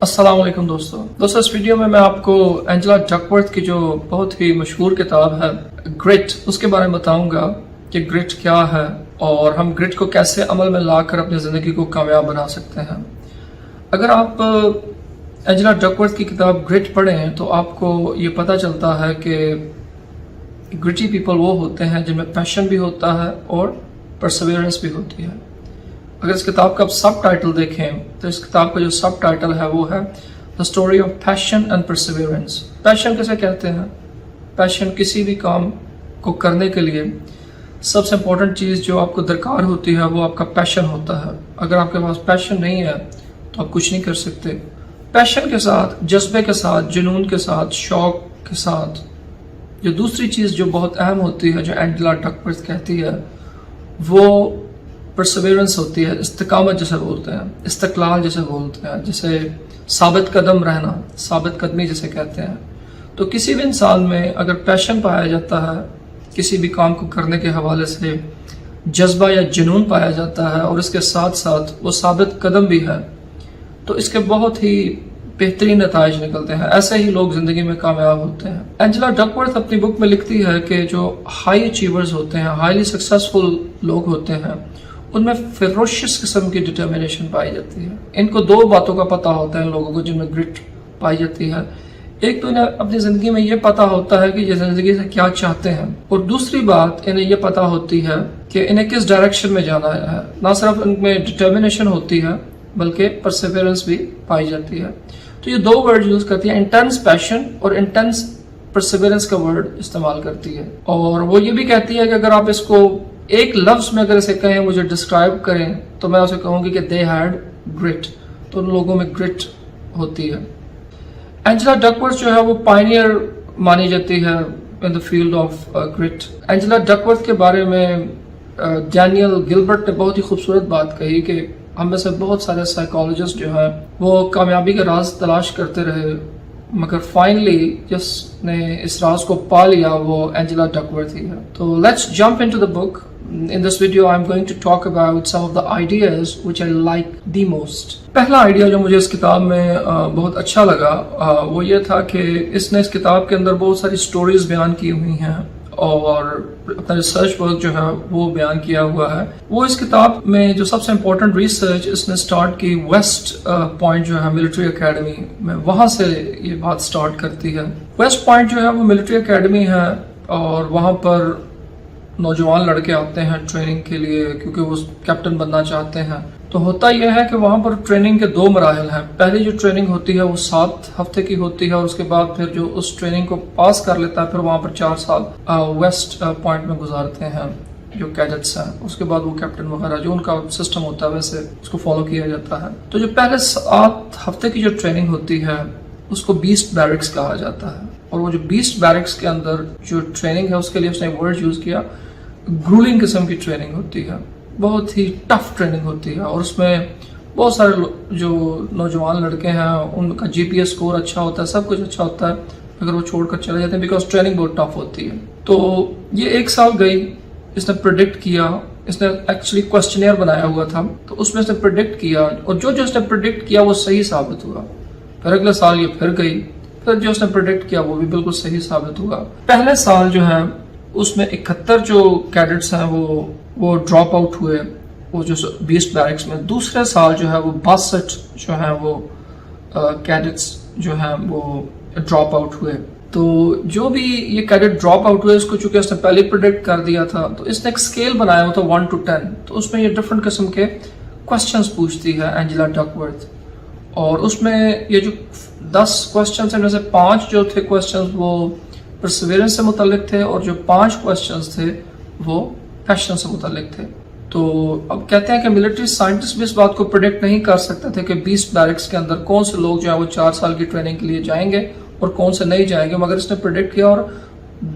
السلام علیکم دوستو اس ویڈیو میں آپ کو اینجلا ڈکورتھ کی جو بہت ہی مشہور کتاب ہے گرٹ، اس کے بارے میں بتاؤں گا کہ گرٹ کیا ہے اور ہم گرٹ کو کیسے عمل میں لا کر اپنی زندگی کو کامیاب بنا سکتے ہیں۔ اگر آپ اینجلا ڈکورتھ کی کتاب گرٹ پڑھیں تو آپ کو یہ پتہ چلتا ہے کہ گرٹی پیپل وہ ہوتے ہیں جن میں پیشن بھی ہوتا ہے اور پرسیویرنس بھی ہوتی ہے۔ اگر اس کتاب کا آپ سب ٹائٹل دیکھیں تو اس کتاب کا جو سب ٹائٹل ہے وہ ہے The Story of Passion and Perseverance۔ پیشن کیسے کہتے ہیں؟ پیشن کسی بھی کام کو کرنے کے لیے سب سے امپورٹنٹ چیز جو آپ کو درکار ہوتی ہے وہ آپ کا پیشن ہوتا ہے۔ اگر آپ کے پاس پیشن نہیں ہے تو آپ کچھ نہیں کر سکتے۔ پیشن کے ساتھ، جذبے کے ساتھ، جنون کے ساتھ، شوق کے ساتھ جو دوسری چیز جو بہت اہم ہوتی ہے، جو اینجلا ڈکورتھ کہتی ہے، وہ پرسیویرنس ہوتی ہے، استقامت جسے بولتے ہیں، استقلال جسے بولتے ہیں، جسے ثابت قدم رہنا، ثابت قدمی جسے کہتے ہیں۔ تو کسی بھی انسان میں اگر پیشن پایا جاتا ہے، کسی بھی کام کو کرنے کے حوالے سے جذبہ یا جنون پایا جاتا ہے اور اس کے ساتھ ساتھ وہ ثابت قدم بھی ہے، تو اس کے بہت ہی بہترین نتائج نکلتے ہیں۔ ایسے ہی لوگ زندگی میں کامیاب ہوتے ہیں۔ اینجلا ڈکورتھ اپنی بک میں لکھتی ہے کہ جو ہائی اچیورز ہوتے ہیں، ہائیلی سکسیسفل لوگ ہوتے ہیں، ان میں فیروشس قسم کی ڈٹرمنیشن پائی جاتی ہے۔ ان کو دو باتوں کا پتہ ہوتا ہے ان لوگوں کو جن میں گرٹ پائی جاتی ہے۔ ایک تو انہیں اپنی زندگی میں یہ پتہ ہوتا ہے کہ یہ زندگی سے کیا چاہتے ہیں، اور دوسری بات انہیں یہ پتہ ہوتی ہے کہ انہیں کس ڈائریکشن میں جانا ہے۔ نہ صرف ان میں ڈٹرمنیشن ہوتی ہے بلکہ پرسیویرنس بھی پائی جاتی ہے۔ تو یہ دو ورڈ یوز کرتی ہے، انٹینس پیشن اور انٹینس پرسیویرنس کا ورڈ استعمال کرتی ہے۔ اور وہ یہ بھی کہتی ہے کہ اگر آپ اس کو ایک لفظ میں اگر اسے کہیں، مجھے ڈسکرائب کریں، تو میں اسے کہوں گی کہ they had grit۔ تو ان لوگوں میں گرٹ ہوتی ہے۔ اینجلا ڈکورتھ جو ہے وہ پائنیئر مانی جاتی ہے in the field of grit۔ Angela Duckworth کے بارے میں ڈینیل گلبرٹ نے بہت ہی خوبصورت بات کہی کہ ہم میں سے بہت سارے سائیکالوجسٹ جو ہیں وہ کامیابی کا راز تلاش کرتے رہے، مگر فائنلی جس نے اس راز کو پا لیا وہ اینجلا ڈکورتھ ہی ہے۔ تو let's jump into the book۔ In this video I'm going to talk about some of the ideas which I like the most۔ پہلا آئیڈیا جو مجھے اس کتاب میں بہت اچھا لگا وہ یہ تھا کہ اس نے اس کتاب کے اندر بہت ساری سٹوریز بیان کی ہوئی ہیں اور اپنا ریسرچ ورک جو ہے وہ بیان کیا ہوا ہے۔ وہ اس کتاب میں جو سب سے امپورٹنٹ ریسرچ اس نے سٹارٹ کی ویسٹ پوائنٹ جو ہے ملٹری اکیڈمی میں، وہاں سے یہ بات سٹارٹ کرتی ہے۔ ویسٹ پوائنٹ جو ہے وہ ملٹری اکیڈمی ہے اور وہاں پر نوجوان لڑکے آتے ہیں ٹریننگ کے لیے کیونکہ وہ کیپٹن بننا چاہتے ہیں۔ تو ہوتا یہ ہے کہ وہاں پر ٹریننگ کے دو مراحل ہیں۔ پہلی جو ٹریننگ ہوتی ہے وہ 7 ہفتے کی ہوتی ہے اور اس کے بعد پھر جو اس ٹریننگ کو پاس کر لیتا ہے پھر وہاں پر 4 سال ویسٹ پوائنٹ میں گزارتے ہیں جو کیڈٹس ہیں۔ اس کے بعد وہ کیپٹن وغیرہ جو ان کا سسٹم ہوتا ہے ویسے اس کو فالو کیا جاتا ہے۔ تو جو پہلے 7 ہفتے کی جو ٹریننگ ہوتی ہے اس کو بیسٹ بیرکس کہا جاتا ہے، اور وہ جو بیسٹ بیرکس کے اندر جو ٹریننگ ہے اس کے لیے اس نے ورڈ یوز کیا، گرولنگ قسم کی ٹریننگ ہوتی ہے، بہت ہی ٹف ٹریننگ ہوتی ہے، اور اس میں بہت سارے جو نوجوان لڑکے ہیں ان کا جی پی ایس اسکور اچھا ہوتا ہے، سب کچھ اچھا ہوتا ہے، اگر وہ چھوڑ کر چلے جاتے ہیں بیکاز ٹریننگ بہت ٹف ہوتی ہے۔ تو یہ 1 سال گئی، اس نے پریڈکٹ کیا، اس نے ایکچولی کوسچنیئر بنایا ہوا تھا، تو اس میں اس نے پریڈکٹ کیا اور جو اس نے پریڈکٹ کیا وہ صحیح ثابت ہوا۔ پھر اگلے سال یہ پھر گئی، پھر جو اس نے پریڈکٹ کیا وہ بھی بالکل صحیح ثابت ہوا۔ پہلے سال جو ہے اس میں 71 جو کیڈٹس ہیں وہ ڈراپ آؤٹ ہوئے، وہ جو 20 بیرکس میں۔ دوسرے سال جو ہے وہ 62 جو ہیں وہ کیڈٹس جو ہیں وہ ڈراپ آؤٹ ہوئے۔ تو جو بھی یہ کیڈٹ ڈراپ آؤٹ ہوئے اس کو چونکہ اس نے پہلے پریڈکٹ کر دیا تھا تو اس نے ایک اسکیل بنایا ہوا تھا 1 to 10، تو اس میں یہ ڈفرنٹ قسم کے کوسچنس پوچھتی ہے اینجلا ڈکورتھ، اور اس میں یہ جو 10 کوسچنس ہیں میں سے 5 جو تھے کوسچنس وہ پرسیویرنس سے متعلق تھے اور جو 5 کوسچنز تھے وہ پیشن سے متعلق تھے۔ تو اب کہتے ہیں کہ ملٹری سائنٹسٹ بھی اس بات کو پریڈکٹ نہیں کر سکتے تھے کہ 20 بیرکس کے اندر کون سے لوگ جو ہیں وہ 4 سال کی ٹریننگ کے لیے جائیں گے اور کون سے نہیں جائیں گے، مگر اس نے پریڈکٹ کیا اور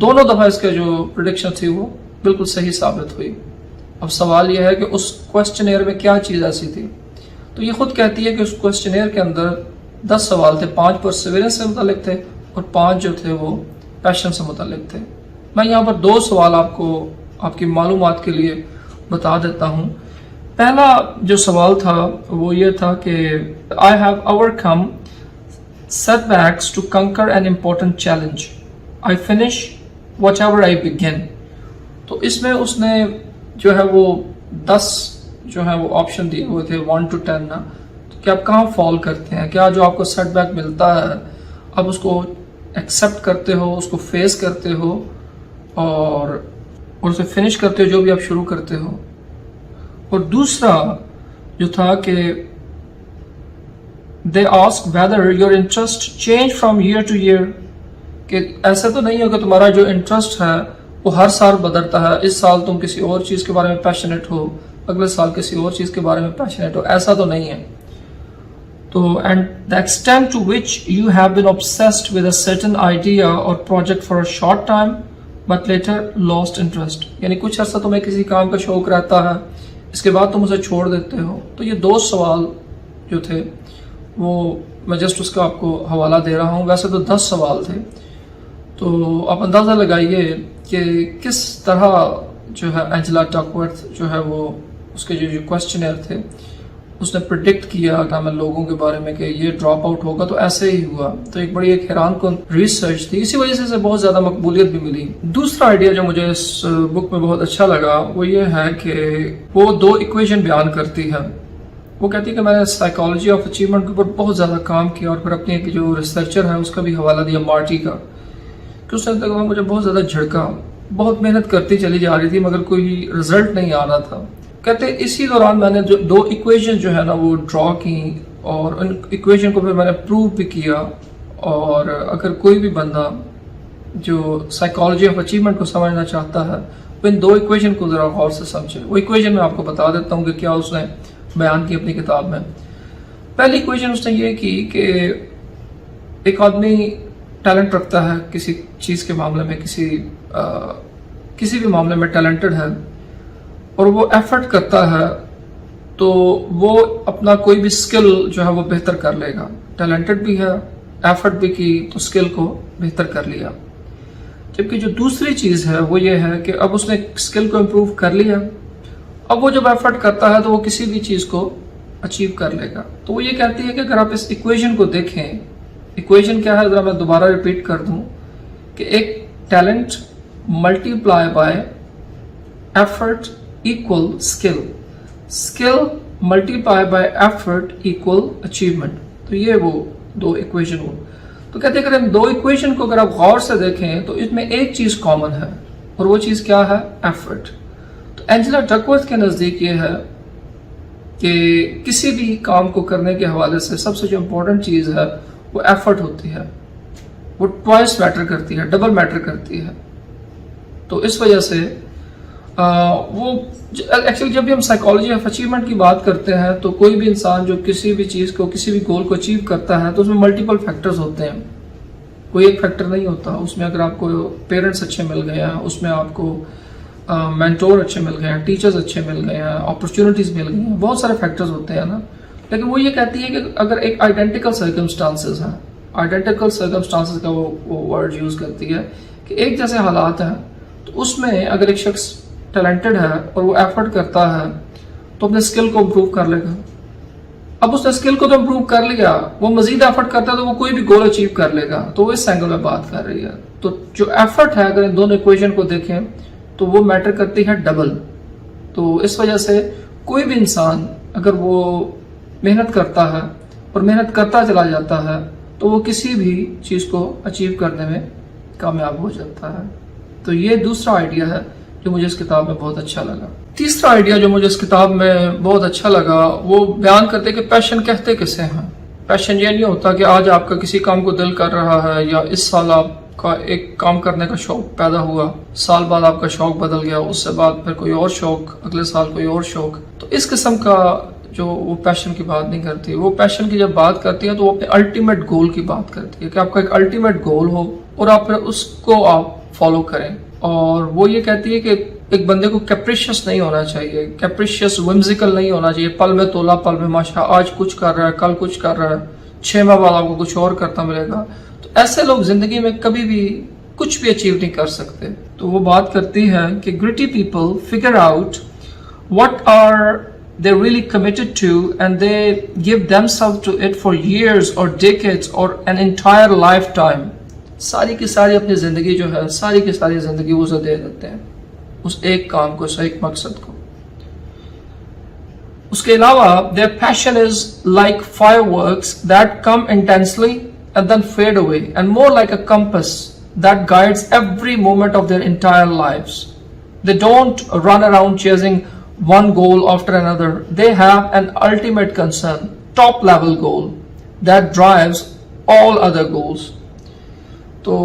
دونوں دفعہ اس کے جو پریڈکشن تھی وہ بالکل صحیح ثابت ہوئی۔ اب سوال یہ ہے کہ اس کوسچنیئر میں کیا چیز ایسی تھی؟ تو یہ خود کہتی ہے کہ اس کوسچنیئر کے اندر 10 سوال تھے، 5 پرسیویرنس سے متعلق تھے اور 5 جو تھے وہ پیشن سے متعلق تھے۔ میں یہاں پر 2 سوال آپ کو آپ کی معلومات کے لیے بتا دیتا ہوں۔ پہلا جو سوال تھا وہ یہ تھا کہ I have overcome setbacks to conquer an important challenge. I finish whatever I begin. तो इसमें उसने जो है वो 10 जो है वो ऑप्शन दिए हुए थे 1 to 10 ना, तो क्या आप कहाँ फॉल करते हैं, क्या जो आपको सेटबैक मिलता है आप उसको एक्सेप्ट करते हो, उसको फेस करते हो और उसे फिनिश करते हो जो भी आप शुरू करते हो. और दूसरा जो था कि they ask whether your interest change from year two year, कि ऐसा तो नहीं हो कि तुम्हारा जो इंटरेस्ट है वो हर साल बदलता है, इस साल तुम किसी और चीज़ के बारे में पैशनेट हो, अगले साल किसी और चीज़ के बारे में पैशनेट हो, ऐसा तो नहीं है. तो and the extent to which you have been obsessed with a certain idea or project for a short time but later lost interest, यानी कुछ अर्सा तुम्हें किसी काम का शौक रहता है, इसके बाद तुम उसे छोड़ देते हो. तो ये 2 सवाल जो थे वो मैं जस्ट उसका आपको हवाला दे रहा हूँ. वैसे तो 10 सवाल थे, तो आप अंदाज़ा लगाइए कि किस तरह जो है एंजेला डकवर्थ जो है वो उसके जो क्वेश्चनर थे उसने प्रिडिक्ट किया मैं लोगों के बारे में कि ये ड्रॉप आउट होगा, तो ऐसे ही हुआ. तो एक बड़ी एक हैरान कन रिसर्च थी, इसी वजह से बहुत ज़्यादा मकबूलियत भी मिली. दूसरा आइडिया जो मुझे इस बुक में बहुत अच्छा लगा वो ये है कि वो 2 इक्वेशन बयान करती है. वो कहती है कि मैंने साइकोलॉजी ऑफ अचीवमेंट के ऊपर बहुत ज़्यादा काम किया और फिर अपनी जो रिसर्चर है उसका भी हवाला दिया मार्टी का, कि उसने तक मुझे बहुत ज़्यादा झड़का, बहुत मेहनत करती चली जा रही थी मगर कोई रिजल्ट नहीं आ रहा था. कहते इसी दौरान मैंने जो 2 इक्वेशन जो है ना वो ड्रॉ की और उन इक्वेशन को फिर मैंने प्रूव भी किया. और अगर कोई भी बंदा जो साइकोलॉजी ऑफ अचीवमेंट को समझना चाहता है वो इन 2 इक्वेशन को ज़रा गौर से समझे. वो इक्वेशन मैं आपको बता देता हूँ कि क्या उसने बयान की अपनी किताब में. पहली इक्वेशन उसने ये की कि एक आदमी टैलेंट रखता है किसी चीज़ के मामले में, किसी भी मामले में टैलेंटेड है और वो एफर्ट करता है तो वो अपना कोई भी स्किल जो है वो बेहतर कर लेगा. टैलेंटेड भी है, एफर्ट भी की तो स्किल को बेहतर कर लिया. जबकि जो दूसरी चीज़ है वो ये है कि अब उसने स्किल को इम्प्रूव कर लिया, अब वो जब एफर्ट करता है तो वो किसी भी चीज़ को अचीव कर लेगा. तो वो ये कहती है कि अगर आप इस इक्वेशन को देखें, इक्वेशन क्या है ज़रा मैं दोबारा रिपीट कर दूं कि एक talent multiply by effort equal skill, skill multiply by effort equal achievement. तो ये वो 2 इक्वेशन हो. तो कहते हैं अगर इन 2 इक्वेशन को अगर आप गौर से देखें तो इसमें एक चीज़ कॉमन है और वो चीज़ क्या है, एफर्ट. तो एंजेला डकवर्थ के नज़दीक ये है कि किसी भी काम को करने के हवाले से सबसे जो इम्पोर्टेंट चीज़ है वो एफर्ट होती है, वो ट्वाइस मैटर करती है, डबल मैटर करती है. तो इस वजह से वो एक्चुअली जब भी हम साइकोलॉजी ऑफ अचीवमेंट की बात करते हैं तो कोई भी इंसान जो किसी भी चीज़ को, किसी भी गोल को अचीव करता है तो उसमें मल्टीपल फैक्टर्स होते हैं, कोई एक फैक्टर नहीं होता. उसमें अगर आपको पेरेंट्स अच्छे मिल गए हैं, उसमें आपको मेंटोर अच्छे मिल गए हैं, टीचर्स अच्छे मिल गए हैं, अपॉर्चुनिटीज़ मिल गई हैं, बहुत सारे फैक्टर्स होते हैं ना. लेकिन वो ये कहती है कि अगर एक आइडेंटिकल सर्कमस्टांसेस है, आइडेंटिकल सर्कमस्टांसेस का वो वर्ड यूज़ करती है कि एक जैसे हालात हैं, तो उसमें अगर एक शख्स टैलेंटेड है और वो एफर्ट करता है तो अपने स्किल को इम्प्रूव कर लेगा. अब उसने स्किल को तो इम्प्रूव कर लिया, वो मजीद एफर्ट करता है तो वो कोई भी गोल अचीव कर लेगा. तो वो इस एंगल में बात कर रही है. तो जो एफर्ट है अगर इन दोनों इक्वेशन को देखें तो वो मैटर करती है डबल. तो इस वजह से कोई भी इंसान अगर वो मेहनत करता है और मेहनत करता चला जाता है तो वो किसी भी चीज़ को अचीव करने में कामयाब हो जाता है. तो ये दूसरा आइडिया है जो मुझे इस किताब में बहुत अच्छा लगा. तीसरा आइडिया जो मुझे इस किताब में बहुत अच्छा लगा वो बयान करते कि पैशन कहते किसे हैं. पैशन ये नहीं होता कि आज आपका किसी काम को दिल कर रहा है या इस साल आपका एक काम करने का शौक पैदा हुआ, साल बाद आपका शौक बदल गया, उससे बाद फिर कोई और शौक, अगले साल कोई और शौक. तो इस किस्म का जो वो पैशन की बात नहीं करती. वो पैशन की जब बात करती है तो वो अपने अल्टीमेट गोल की बात करती है कि आपका एक अल्टीमेट गोल हो और आप फिर उसको आप फॉलो करें. और वो ये कहती है कि एक बंदे को कैप्रिशियस नहीं होना चाहिए, कैप्रिशियस विम्सिकल नहीं होना चाहिए, पल में तोला पल में माशा, आज कुछ कर रहा है कल कुछ कर रहा है, 6 माह बाद आपको कुछ और करता मिलेगा. तो ऐसे लोग जिंदगी में कभी भी कुछ भी अचीव नहीं कर सकते. तो वो बात करती है कि gritty people figure out what are they're really committed to and they give themselves to it for years or decades or an entire lifetime. सारी की सारी अपनी जिंदगी जो है, सारी की सारी जिंदगी वो दे देते हैं उस एक काम को, उस एक मकसद को. उसके अलावा their passion is like fireworks that come intensely and then fade away, and more like a compass that guides every moment of their entire lives. They don't run around chasing one goal after another. They have an ultimate concern, top level goal that drives all other goals. तो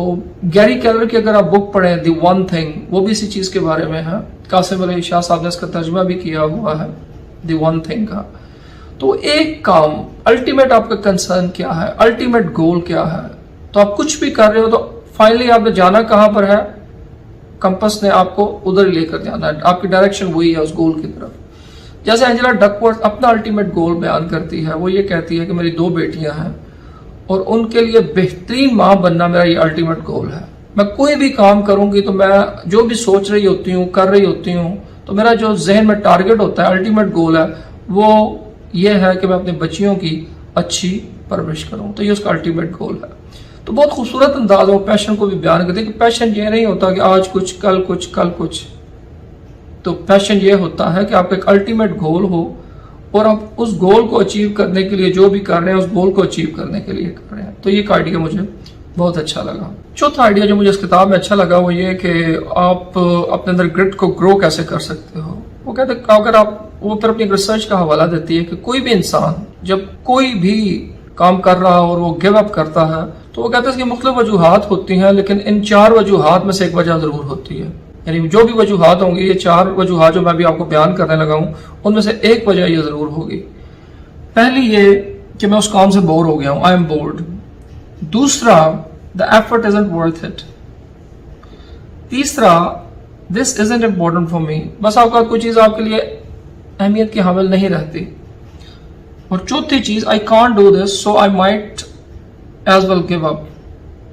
Gary Keller की अगर आप book पढ़ें the one thing, वो भी इसी चीज के बारे में है. कासिम अली शाह साहब ने इसका तर्जुमा भी किया हुआ है द वन थिंग का. तो एक काम, अल्टीमेट आपका कंसर्न क्या है, अल्टीमेट गोल क्या है. तो आप कुछ भी कर रहे हो तो फाइनली आपने जाना कहां पर है, कंपस ने आपको उधर ही लेकर जाना है, आपकी डायरेक्शन वही है उस गोल की तरफ. जैसे एंजेला डकवर्थ अपना अल्टीमेट गोल बयान करती है, वो ये कहती है कि मेरी 2 बेटियां हैं और उनके लिए बेहतरीन माँ बनना मेरा ये अल्टीमेट गोल है. मैं कोई भी काम करूंगी तो मैं जो भी सोच रही होती हूँ, कर रही होती हूँ, तो मेरा जो जहन में टारगेट होता है, अल्टीमेट गोल है, वो ये है कि मैं अपनी बच्चियों की अच्छी परवरिश करूं. तो ये उसका अल्टीमेट गोल है. तो बहुत खूबसूरत अंदाज वो पैशन को भी बयान करते हैं कि पैशन ये नहीं होता कि आज कुछ कल कुछ कल कुछ. तो पैशन ये होता है कि आपका एक अल्टीमेट गोल हो और आप उस गोल को अचीव करने के लिए जो भी कर रहे हैं उस गोल को अचीव करने के लिए कर रहे हैं. तो ये आइडिया मुझे बहुत अच्छा लगा. चौथा आइडिया जो मुझे इस किताब में अच्छा लगा वो ये कि आप अपने अंदर ग्रिट को ग्रो कैसे कर सकते हो. वो कहते हैं अगर आप, वो फिर अपनी रिसर्च का हवाला देती है कि कोई भी इंसान जब कोई भी काम कर रहा हो और वो गिव अप करता है तो वो कहते हैं इसकी मुख्तलिफ वजूहात होती हैं, लेकिन इन 4 वजूहात में से एक वजह जरूर होती है. यानी जो भी वजूहात होंगी, ये 4 वजूहात जो मैं भी आपको बयान करने लगा हूं, उनमें से एक वजह ये जरूर होगी. पहली ये कि मैं उस काम से बोर हो गया हूं, आई एम बोर्ड. दूसरा, the effort isn't worth it. तीसरा, this isn't important for me. बस आपका कोई चीज आपके लिए अहमियत की हामिल नहीं रहती. और चौथी चीज, I can't do this so I might as well give up.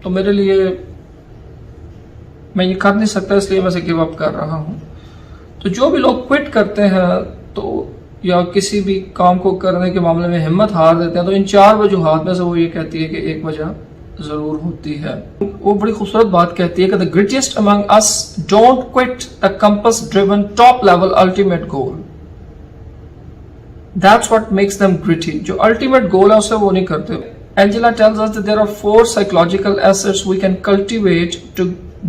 तो मेरे लिए मैं ये कर नहीं सकता इसलिए मैं इसे गिव अप कर रहा हूं. तो जो भी लोग क्विट करते हैं तो या किसी भी काम को करने के मामले में हिम्मत हार देते हैं, तो इन 4 वजूहात में से वो ये कहती है कि एक वजह जरूर होती है. वो बड़ी खूबसूरत बात कहती है कि the greatest among us don't quit the compass driven top level ultimate goal. That's what makes them gritty. जो अल्टीमेट गोल है उसे वो नहीं करते. Angela tells us that there are 4 psychological assets we can cultivate to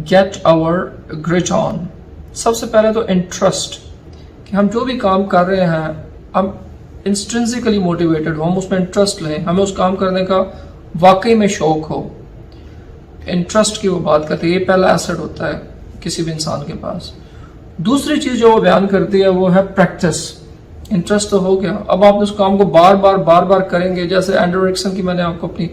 get our grit on. सबसे पहले तो interest, कि हम जो भी काम कर रहे हैं हम इंस्ट्रिंसिकली मोटिवेटेड हो, हम उसमें इंटरेस्ट लें, हमें उस काम करने का वाकई में शौक हो. इंटरेस्ट की वो बात करती है, ये पहला एसेट होता है किसी भी इंसान के पास. दूसरी चीज जो वो बयान करती है वो है प्रैक्टिस. इंटरेस्ट तो हो गया, अब आप उस काम को बार बार करेंगे. जैसे एंड्रू एरिक्सन की मैंने आपको अपनी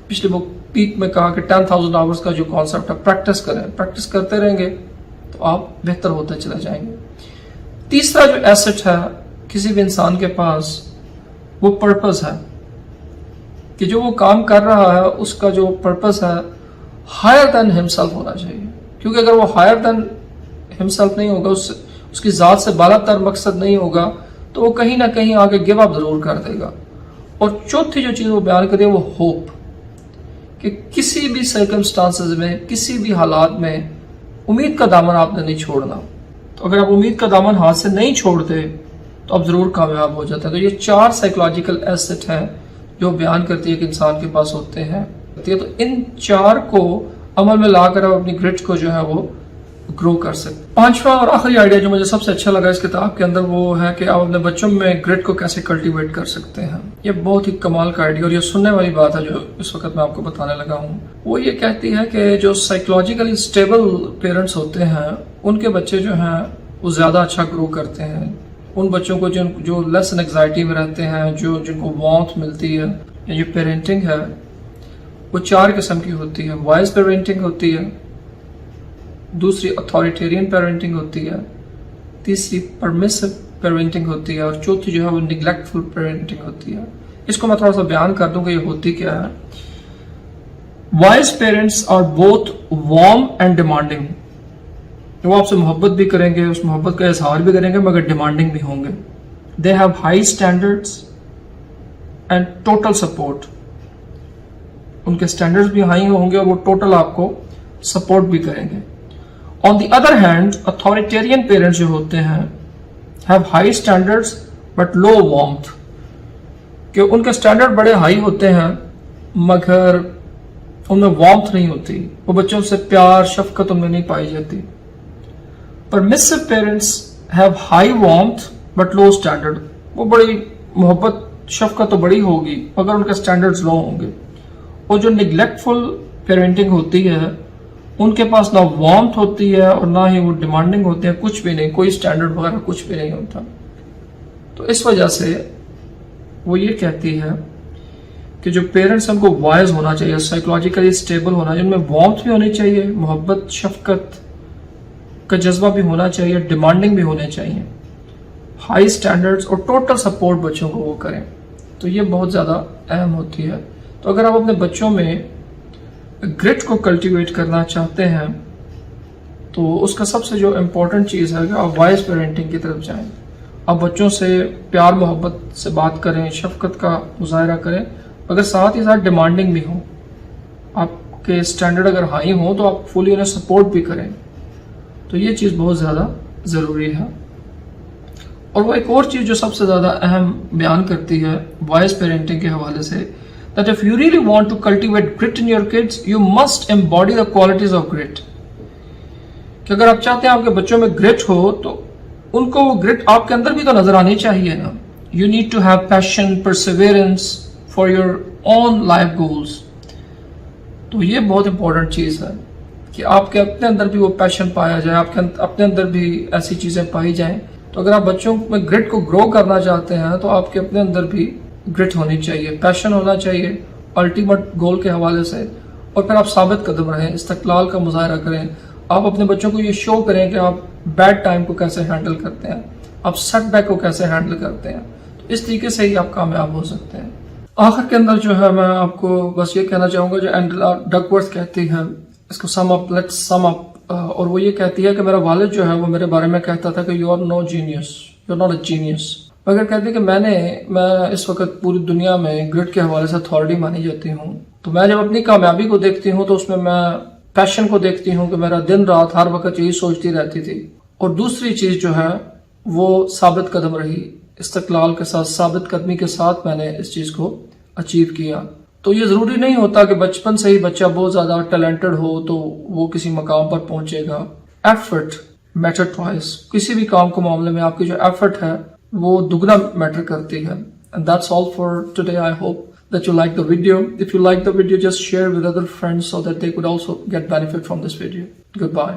पिछली बुक पीक में कहा कि 10,000 आवर्स का जो कॉन्सेप्ट है, प्रैक्टिस करें. प्रैक्टिस करते रहेंगे तो आप बेहतर होते चले जाएंगे. तीसरा जो एसेट है किसी भी इंसान के पास वो पर्पस है, कि जो वो काम कर रहा है उसका जो पर्पस है हायर देन हिमसेल्फ होना चाहिए. क्योंकि अगर वो हायर देन हिमसेल्फ नहीं होगा, उसकी जात से बालातर मकसद नहीं होगा, तो वो कहीं ना कहीं आगे गिव अप जरूर कर देगा. और चौथी जो चीज वो बयान करती है वो होप, कि किसी भी सर्कमस्टांसेस में, किसी भी हालात में उम्मीद का दामन आपने नहीं छोड़ना. तो अगर आप उम्मीद का दामन हाथ से नहीं छोड़ते तो आप जरूर कामयाब हो जाते हैं. तो ये 4 साइकोलॉजिकल एसेट हैं जो बयान करती है कि इंसान के पास होते हैं. तो इन 4 को अमल में लाकर आप अपनी ग्रिट को जो है वो ग्रो कर सकते. 5वां और आखिरी आइडिया जो मुझे सबसे अच्छा लगा इस किताब के अंदर वो है कि आप अपने बच्चों में ग्रिट को कैसे कल्टीवेट कर सकते हैं. ये बहुत ही कमाल का आइडिया और ये सुनने वाली बात है जो इस वक्त मैं आपको बताने लगा हूँ. वो ये कहती है कि जो साइकोलॉजिकली स्टेबल पेरेंट्स होते हैं उनके बच्चे जो हैं वो ज्यादा अच्छा ग्रो करते हैं. उन बच्चों को जो लेस एंग्जाइटी में रहते हैं, जो जिनको वार्मथ मिलती है, या जो पेरेंटिंग है वो 4 किस्म की होती है. वाइज पेरेंटिंग होती है, दूसरी अथॉरिटेरियन पेरेंटिंग होती है, तीसरी परमिसिव पेरेंटिंग होती है और चौथी जो है वो निग्लेक्टफुल पेरेंटिंग होती है. इसको मैं थोड़ा सा बयान कर दूं कि ये होती क्या है. Wise parents are both warm and demanding. वो आपसे मोहब्बत भी करेंगे, उस मोहब्बत का इजहार भी करेंगे, मगर डिमांडिंग भी होंगे. they have high standards and total support. उनके स्टैंडर्ड्स भी हाई होंगे और वो टोटल आपको सपोर्ट भी करेंगे. On the other hand authoritarian parents जो होते हैं have high standards but low warmth, कि उनके स्टैंडर्ड बड़े हाई होते हैं मगर उनमें वार्मथ नहीं होती, वो बच्चों से प्यार शफकत उनमें नहीं पाई जाती. Permissive parents have high warmth but low standard, वो बड़ी मोहब्बत शफकत तो बड़ी होगी मगर उनके स्टैंडर्ड्स लो होंगे. और जो निगलेक्टफुल पेरेंटिंग होती है उनके पास ना वार्मथ होती है और ना ही वो डिमांडिंग होते हैं, कुछ भी नहीं, कोई स्टैंडर्ड वगैरह कुछ भी नहीं होता. तो इस वजह से वो ये कहती है कि जो पेरेंट्स हमको वाइज होना चाहिए, साइकोलॉजिकली स्टेबल होना चाहिए, उनमें वार्मथ भी होनी चाहिए, मोहब्बत शफकत का जज्बा भी होना चाहिए, डिमांडिंग भी होने चाहिए, हाई स्टैंडर्ड्स और टोटल सपोर्ट बच्चों को वो करें. तो ये बहुत ज़्यादा अहम होती है. तो अगर आप अपने बच्चों में ग्रिट को कल्टीवेट करना चाहते हैं तो उसका सबसे जो इम्पोर्टेंट चीज़ है कि आप वाइज पेरेंटिंग की तरफ जाएं. आप बच्चों से प्यार मोहब्बत से बात करें, शफकत का मुजाहरा करें, अगर साथ ही साथ डिमांडिंग भी हो. आपके स्टैंडर्ड अगर हाई हो तो आप फुली उन्हें सपोर्ट भी करें. तो ये चीज़ बहुत ज़्यादा ज़रूरी है. और वो एक और चीज़ जो सबसे ज़्यादा अहम बयान करती है वाइज पेरेंटिंग के हवाले से, that if you really want to cultivate grit in your kids, you must embody the qualities of grit. कि अगर आप चाहते हैं आपके बच्चों में ग्रिट हो तो उनको वो ग्रिट आपके अंदर भी तो नजर आनी चाहिए ना. You need to have passion, perseverance for your own life goals. तो ये बहुत इंपॉर्टेंट चीज़ है कि आपके अपने अंदर भी वो पैशन पाया जाए, आपके अपने अंदर भी ऐसी चीज़ें पाई जाएं. तो अगर आप बच्चों में ग्रिट को ग्रो करना चाहते हैं तो आपके अपने अंदर भी ग्रिट होनी चाहिए, पैशन होना चाहिए अल्टीमेट गोल के हवाले से. और फिर आप साबित कदम रहें, इस्तक़लाल का मुजाहरा करें. आप अपने बच्चों को ये शो करें कि आप बैड टाइम को कैसे हैंडल करते हैं, आप सेटबैक को कैसे हैंडल करते हैं. तो इस तरीके से ही आप कामयाब हो सकते हैं. आखिर के अंदर जो है मैं आपको बस ये कहना चाहूँगा जो एंजेला डकवर्थ कहती है, इसको sum up, let's sum up. और वो ये कहती है कि मेरा वालिद जो है वो मेरे बारे में कहता था कि you are no genius, you are not a genius. अगर कहते कि मैं इस वक्त पूरी दुनिया में ग्रिट के हवाले से अथॉरिटी मानी जाती हूँ. तो मैं जब अपनी कामयाबी को देखती हूँ तो उसमें मैं पैशन को देखती हूँ कि मेरा दिन रात हर वक्त यही सोचती रहती थी. और दूसरी चीज़ जो है वो साबित कदम रही, इस्तक़लाल के साथ, साबित कदमी के साथ मैंने इस चीज़ को अचीव किया. तो ये ज़रूरी नहीं होता कि बचपन से ही बच्चा बहुत ज़्यादा टैलेंटेड हो तो वो किसी मकाम पर पहुँचेगा. Effort matter twice. किसी भी काम के मामले में आपकी जो एफर्ट है वो दुगना मैटर करती है. And that's all for today. I hope that you like the video. If you like the video, just share with other friends so that they could also get benefit from this video. Goodbye.